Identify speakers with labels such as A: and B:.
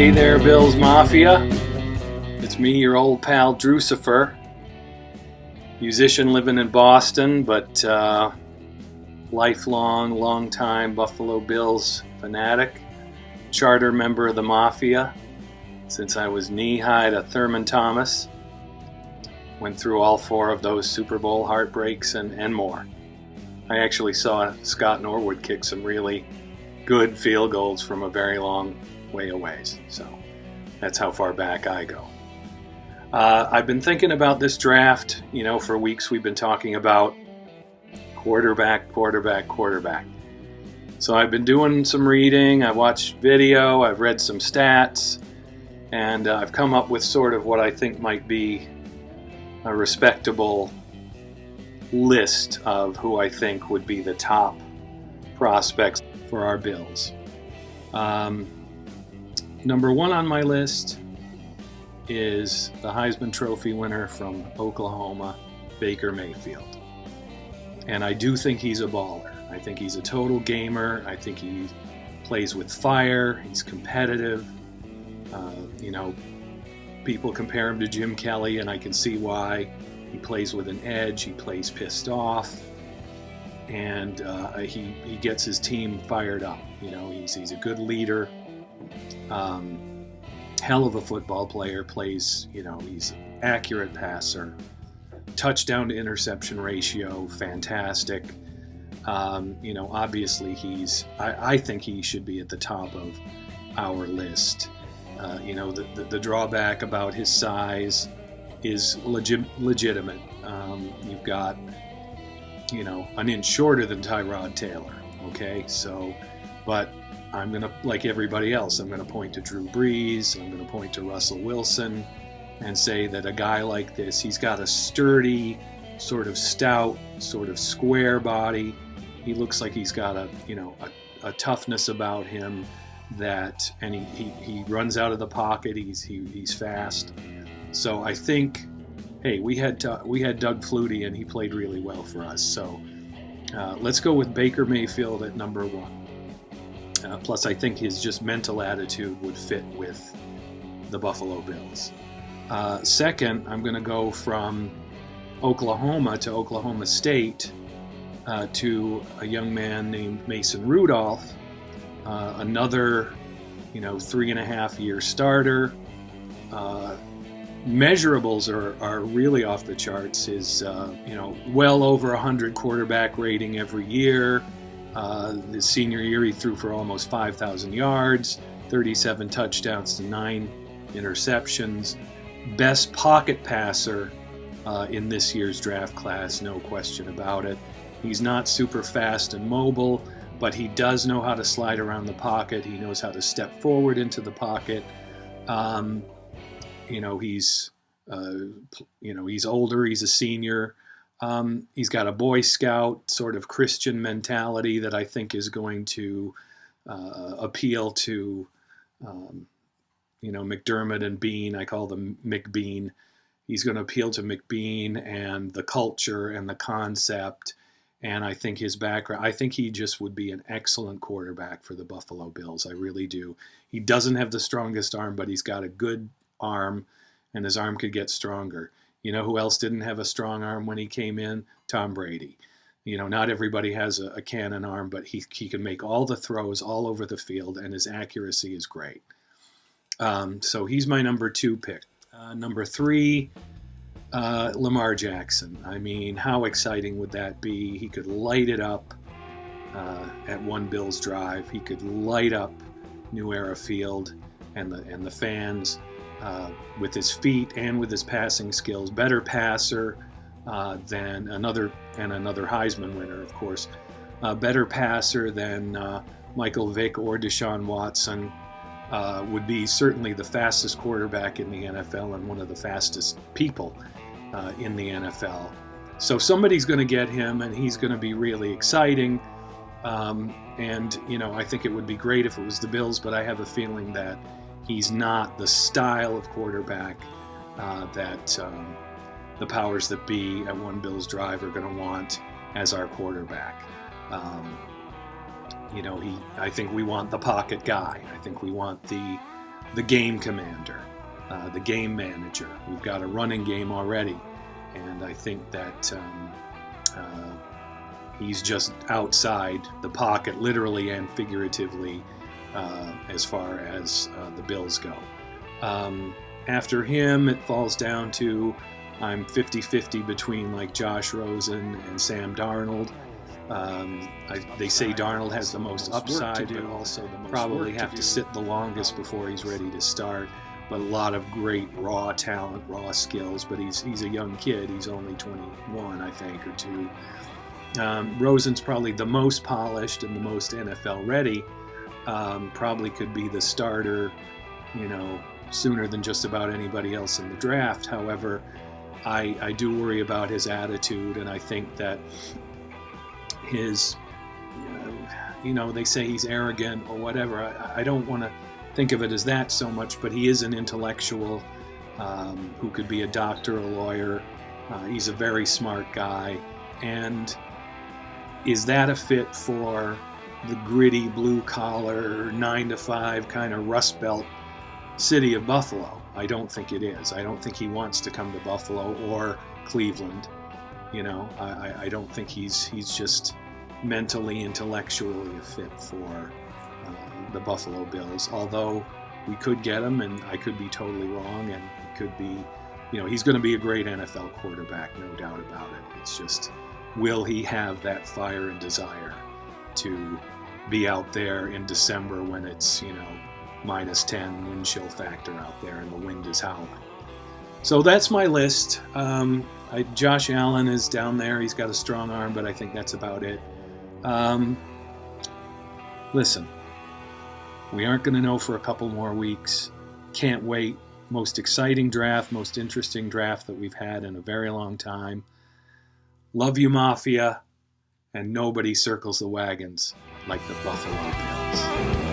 A: Hey there, Bills Mafia. It's me, your old pal Drucifer. Musician living in Boston, but lifelong, long-time Buffalo Bills fanatic. Charter member of the Mafia since I was knee-high to Thurman Thomas. Went through all 4 of those Super Bowl heartbreaks and more. I actually saw Scott Norwood kick some really good field goals from a very long way away. So that's how far back I go. I've been thinking about this draft. For weeks we've been talking about quarterback. So I've been doing some reading. I watched video. I've read some stats. And I've come up with sort of what I think might be a respectable list of who I think would be the top prospects for our Bills. Number 1 on my list is the Heisman Trophy winner from Oklahoma, Baker Mayfield. And I do think he's a baller. I think he's a total gamer. I think he plays with fire. He's competitive. People compare him to Jim Kelly, and I can see why. He plays with an edge. He plays pissed off. And he gets his team fired up. He's a good leader. Hell of a football player. Plays, he's an accurate passer. Touchdown to interception ratio, fantastic. Obviously I think he should be at the top of our list. The drawback about his size is legitimate. You've got, an inch shorter than Tyrod Taylor. Okay, but I'm going to, like everybody else, I'm going to point to Drew Brees, I'm going to point to Russell Wilson, and say that a guy like this, he's got a sturdy, sort of stout, sort of square body. He looks like he's got a toughness about him and he runs out of the pocket. He's fast. So I think, hey, we had Doug Flutie, and he played really well for us. So let's go with Baker Mayfield at number 1. Plus, I think his just mental attitude would fit with the Buffalo Bills. Second, I'm going to go from Oklahoma to Oklahoma State to a young man named Mason Rudolph, another, 3.5-year starter. Measurables are really off the charts. His, well over 100 quarterback rating every year. His senior year, he threw for almost 5,000 yards, 37 touchdowns to 9 interceptions. Best pocket passer in this year's draft class, no question about it. He's not super fast and mobile, but he does know how to slide around the pocket. He knows how to step forward into the pocket. He's older. He's a senior. He's got a Boy Scout sort of Christian mentality that I think is going to appeal to, McDermott and Bean. I call them McBean. He's going to appeal to McBean and the culture and the concept. And I think his background, I think he just would be an excellent quarterback for the Buffalo Bills. I really do. He doesn't have the strongest arm, but he's got a good arm, and his arm could get stronger. You know who else didn't have a strong arm when he came in? Tom Brady. Not everybody has a cannon arm, but he can make all the throws all over the field, and his accuracy is great. So he's my number 2 pick. Number 3, Lamar Jackson. I mean, how exciting would that be? He could light it up at One Bills Drive. He could light up New Era Field and the fans with his feet and with his passing skills. Better passer than another Heisman winner, of course. Better passer than Michael Vick or Deshaun Watson. Would be certainly the fastest quarterback in the NFL and one of the fastest people in the NFL. So somebody's going to get him, and he's going to be really exciting. I think it would be great if it was the Bills, but I have a feeling that he's not the style of quarterback that the powers that be at One Bills Drive are going to want as our quarterback. I think we want the pocket guy. I think we want the the game commander, the game manager. We've got a running game already, and I think that he's just outside the pocket, literally and figuratively, as far as the Bills go. After him, it falls down to I'm 50-50 between like Josh Rosen and Sam Darnold. They say Darnold has the most upside, but also the most probably have to sit the longest before he's ready to start. But a lot of great raw talent, raw skills. But he's a young kid. He's only 21, I think, or 2. Rosen's probably the most polished and the most NFL ready. Probably could be the starter, sooner than just about anybody else in the draft. However, I do worry about his attitude, and I think that his, they say he's arrogant or whatever. I don't want to think of it as that so much, but he is an intellectual who could be a doctor, a lawyer. He's a very smart guy. And is that a fit for the gritty, blue-collar, 9-to-5 kind of Rust Belt city of Buffalo? I don't think it is. I don't think he wants to come to Buffalo or Cleveland. I don't think he's just mentally, intellectually a fit for the Buffalo Bills. Although we could get him, and I could be totally wrong, and he could be, he's going to be a great NFL quarterback, no doubt about it. It's just, will he have that fire and desire to be out there in December when it's, minus 10 wind chill factor out there and the wind is howling? So that's my list. Josh Allen is down there. He's got a strong arm, but I think that's about it. Listen, we aren't going to know for a couple more weeks. Can't wait. Most exciting draft, most interesting draft that we've had in a very long time. Love you, Mafia. And nobody circles the wagons like the Buffalo Bills.